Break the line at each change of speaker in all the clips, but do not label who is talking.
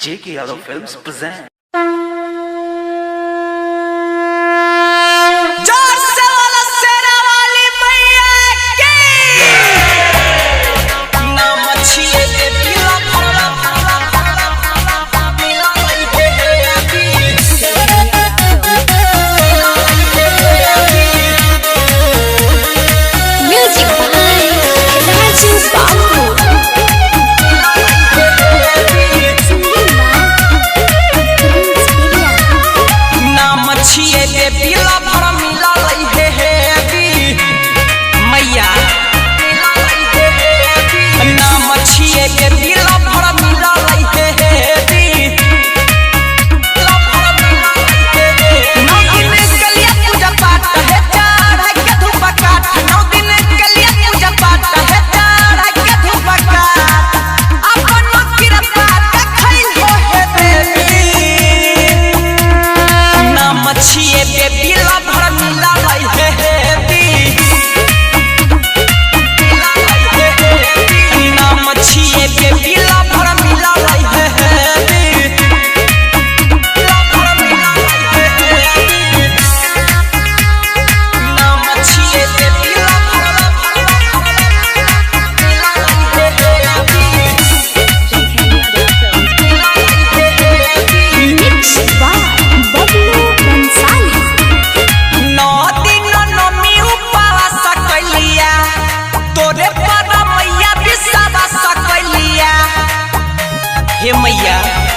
J.K. Yadav Films present. हे मैया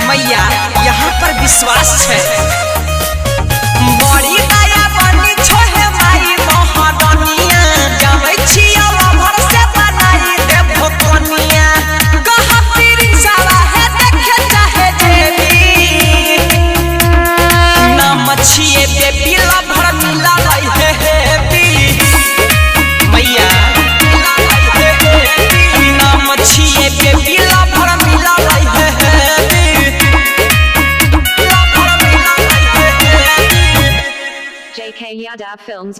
मैया यहाँ पर विश्वास है बड़ी दया बनी छोहे माई महारानिया जावे छिया भर से बनाई देव भोकनिया कहा तीर सारा है देखे चाहे देवी नाम छिए बेबी ला भर मिला लाई है मैया नाम छिए बेबी ला भर मिला लाई है
J.K. Yadav Films